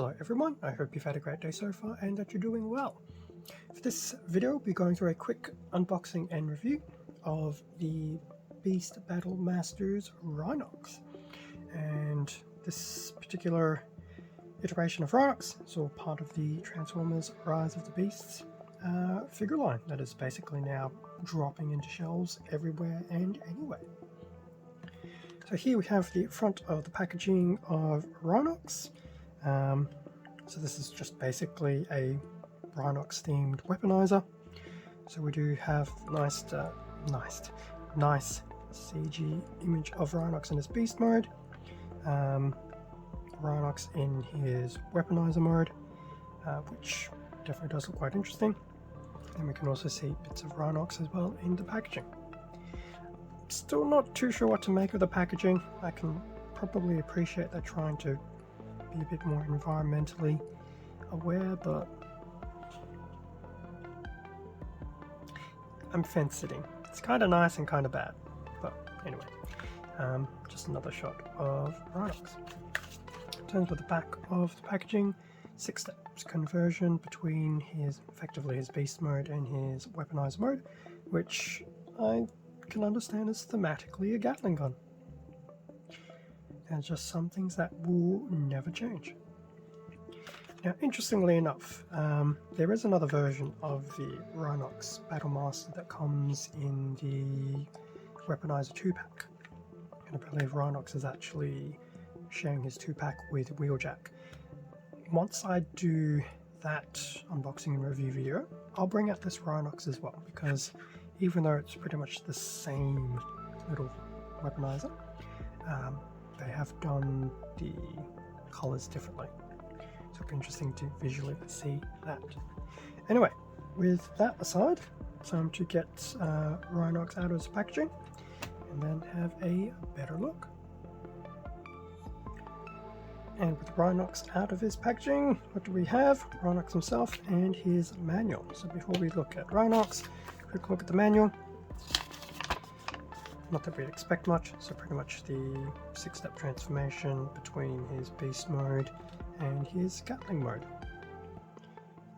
Hello everyone, I hope you've had a great day so far and that you're doing well. For this video, we'll be going through a quick unboxing and review of the Beast Battle Masters Rhinox. And this particular iteration of Rhinox is all part of the Transformers Rise of the Beasts figure line that is basically now dropping into shelves everywhere and anywhere. So here we have the front of the packaging of Rhinox. So this is just basically a Rhinox themed weaponizer. So we do have nice CG image of Rhinox in his beast mode, Rhinox in his weaponizer mode, which definitely does look quite interesting. And we can also see bits of Rhinox as well in the packaging. Still not too sure what to make of the packaging. I can probably appreciate they're trying to be a bit more environmentally aware, but I'm fence sitting. It's kind of nice and kind of bad, but anyway, just another shot of Rhinox. In terms of the back of the packaging, 6 steps conversion between effectively his beast mode and his weaponized mode, which I can understand is thematically a Gatling gun. And just some things that will never change. Now, interestingly enough, there is another version of the Rhinox Battlemaster that comes in the Weaponizer 2-pack. And I believe Rhinox is actually sharing his 2-pack with Wheeljack. Once I do that unboxing and review video, I'll bring out this Rhinox as well, because even though it's pretty much the same little weaponizer, they have done the colors differently. So it'll be interesting to visually see that. Anyway, with that aside, time to get Rhinox out of its packaging and then have a better look. And with Rhinox out of his packaging, what do we have? Rhinox himself and his manual. So before we look at Rhinox, quick look at the manual. Not that we'd expect much, so pretty much the 6-step transformation between his beast mode and his Gatling mode,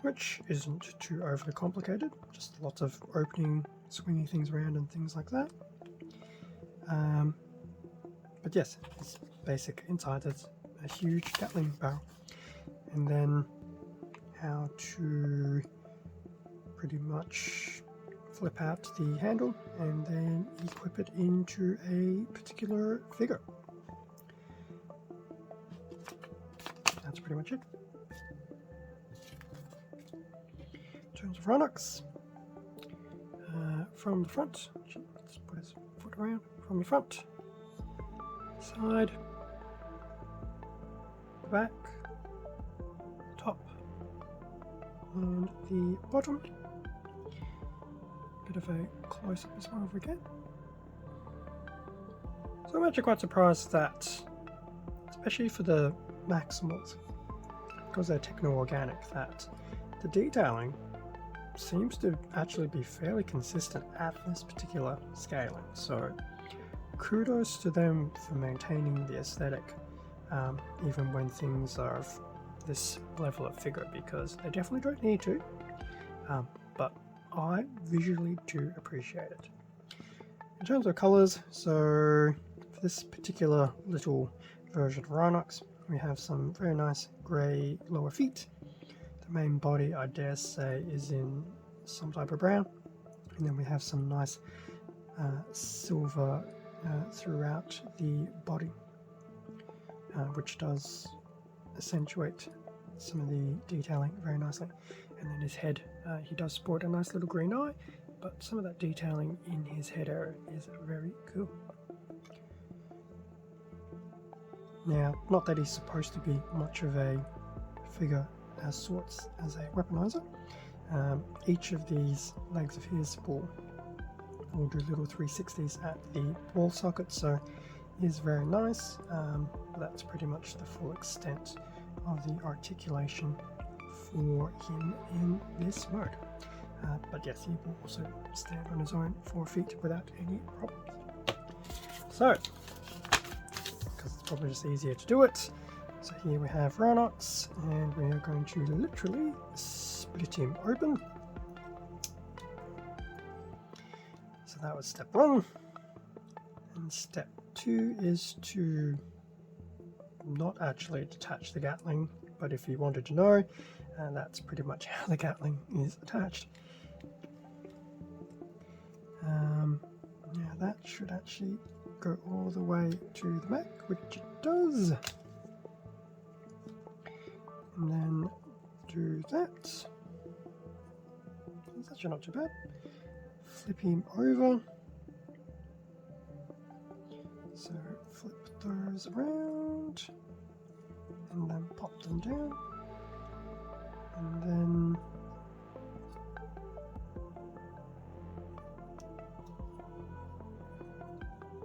which isn't too overly complicated, just lots of opening, swinging things around and things like that. But yes, it's basic inside. It's a huge Gatling barrel, and then how to pretty much flip out the handle and then equip it into a particular figure. That's pretty much it. In terms of Rhinox, from the front, let's put his foot around, from the front, side, back, top, and the bottom. Bit of a close-up as well if we can. So I'm actually quite surprised that, especially for the Maximals, because they're techno-organic, that the detailing seems to actually be fairly consistent at this particular scaling. So kudos to them for maintaining the aesthetic, even when things are of this level of figure, because they definitely don't need to, but I visually do appreciate it. In terms of colours, so for this particular little version of Rhinox, we have some very nice grey lower feet. The main body, I dare say, is in some type of brown, and then we have some nice silver throughout the body, which does accentuate some of the detailing very nicely. And then his head, he does sport a nice little green eye, but some of that detailing in his head area is very cool. Now, not that he's supposed to be much of a figure as sorts as a weaponizer. Each of these legs of his will do little 360s at the wall socket, so is very nice. That's pretty much the full extent of the articulation for him in this mode. But yes, he will also stand on his own 4 feet without any problems. So, because it's probably just easier to do it, So here we have Rhinox, and we are going to literally split him open. So that was step 1. And step 2 is to not actually detach the Gatling, but if you wanted to know, that's pretty much how the Gatling is attached. Now that should actually go all the way to the back, which it does. And then do that. That's actually not too bad. Flip him over. So flip those around and then pop them down. And then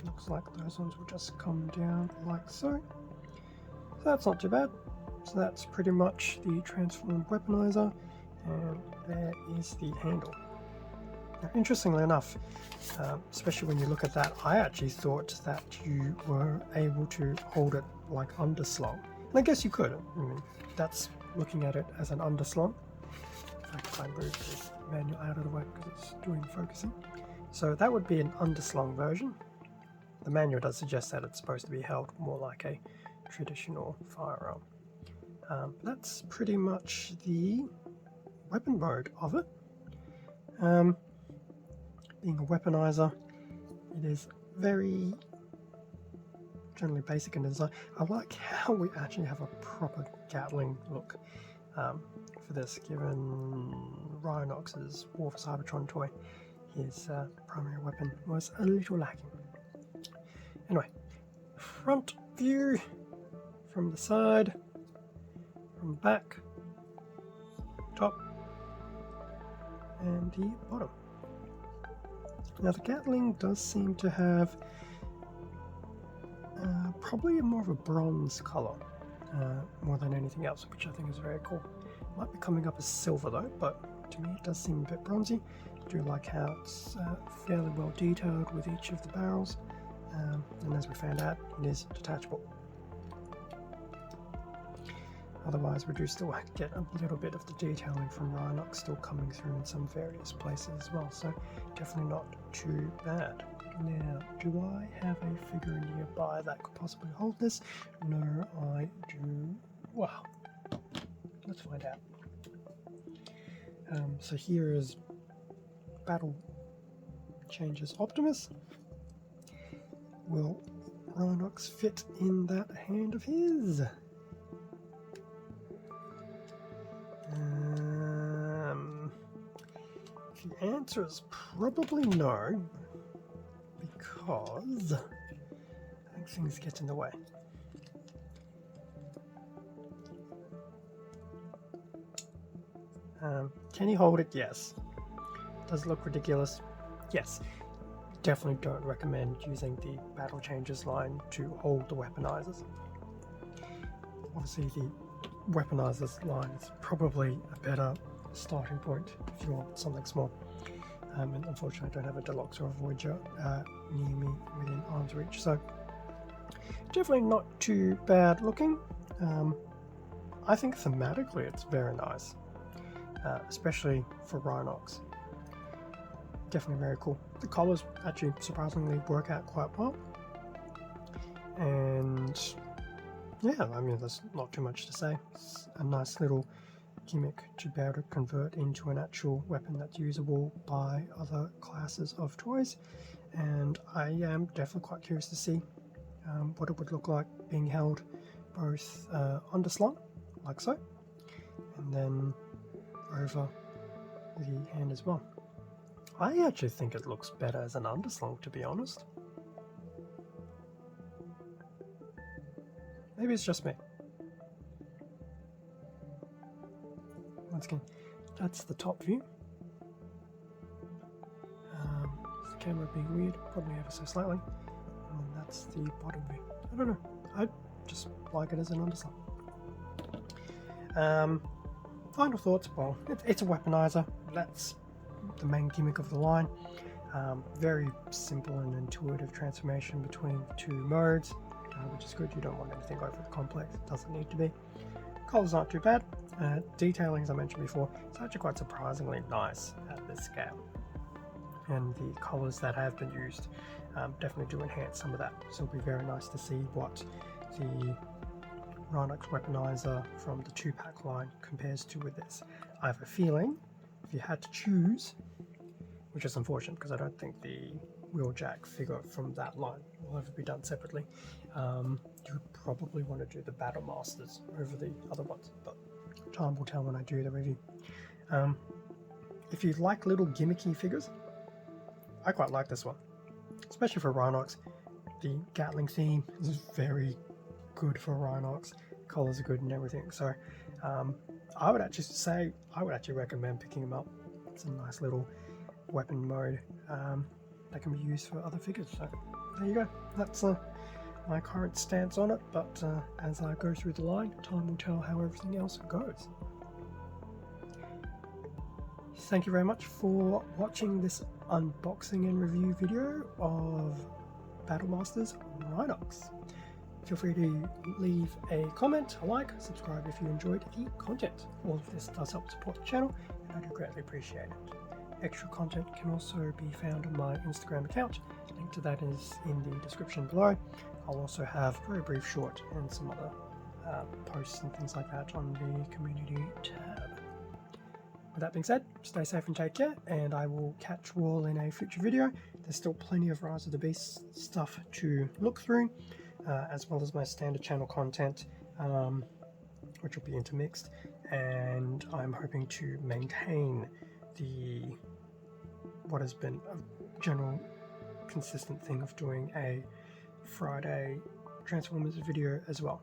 looks like those ones will just come down like so. So that's not too bad. So that's pretty much the transformed weaponizer, and there is the handle. Now, interestingly enough, especially when you look at that, I actually thought that you were able to hold it like underslung. And I guess you could. I mean, that's looking at it as an underslung. In fact, if I move the manual out of the way because it's doing focusing. So that would be an underslung version. The manual does suggest that it's supposed to be held more like a traditional firearm. But that's pretty much the weapon mode of it. Being a weaponizer, it is very generally basic in design. I like how we actually have a proper Gatling look for this, given Rhinox's War for Cybertron toy. His primary weapon was a little lacking. Anyway, front view from the side, from the back, top, and the bottom. Now the Gatling does seem to have probably more of a bronze colour, more than anything else, which I think is very cool. Might be coming up as silver though, but to me it does seem a bit bronzy. I do like how it's fairly well detailed with each of the barrels, and as we found out, it is detachable. Otherwise, we do still get a little bit of the detailing from Rhinox still coming through in some various places as well, so definitely not too bad. Now, do I have a figure nearby that could possibly hold this? No, I do. Well, let's find out. So here is Battle Changes Optimus. Will Rhinox fit in that hand of his? The answer is probably no, because I think things get in the way. Can you hold it? Yes. Does it look ridiculous? Yes. Definitely don't recommend using the Battle Changes line to hold the weaponizers. Obviously the weaponizers line is probably a better starting point if you want something small. And unfortunately I don't have a Deluxe or a Voyager near me within arm's reach, so definitely not too bad looking. I think thematically it's very nice, especially for Rhinox. Definitely very cool. The colours actually surprisingly work out quite well, and yeah, I mean there's not too much to say. It's a nice little gimmick to be able to convert into an actual weapon that's usable by other classes of toys, and I am definitely quite curious to see what it would look like being held both underslung like so, and then over the hand as well. I actually think it looks better as an underslung, to be honest. Maybe it's just me. Once again, that's the top view. The camera being weird, probably ever so slightly. And that's the bottom view. I don't know. I just like it as an underslung. Final thoughts. Well, it's a weaponizer. That's the main gimmick of the line. Very simple and intuitive transformation between the two modes. which is good. You don't want anything overly complex. It doesn't need to be. Colours aren't too bad. Detailing, as I mentioned before, it's actually quite surprisingly nice at this scale. And the colours that have been used definitely do enhance some of that. So it'll be very nice to see what the Rhinox weaponizer from the 2-pack line compares to with this. I have a feeling if you had to choose, which is unfortunate because I don't think the Wheeljack figure from that line will ever be done separately, you would probably want to do the Battle Masters over the other ones, but time will tell when I do the review. If you like little gimmicky figures, I quite like this one, especially for Rhinox. The Gatling theme is very good for Rhinox, colors are good and everything, so I would actually recommend picking him up. It's a nice little weapon mode that can be used for other figures. So there you go, that's my current stance on it, but as I go through the line, time will tell how everything else goes. Thank you very much for watching this unboxing and review video of Battle Masters Rhinox. Feel free to leave a comment, a like, subscribe if you enjoyed the content. All of this does help support the channel, and I do greatly appreciate it. Extra content can also be found on my Instagram account. Link to that is in the description below. I'll also have a very brief short and some other posts and things like that on the community tab. With that being said, stay safe and take care, and I will catch you all in a future video. There's still plenty of Rise of the Beast stuff to look through, as well as my standard channel content, which will be intermixed, and I'm hoping to maintain what has been a general consistent thing of doing a Friday Transformers video as well.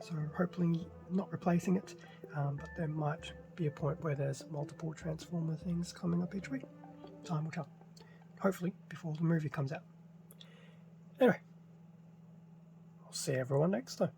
So hopefully not replacing it, but there might be a point where there's multiple Transformer things coming up each week. Time will tell. Hopefully before the movie comes out. Anyway, I'll see everyone next time.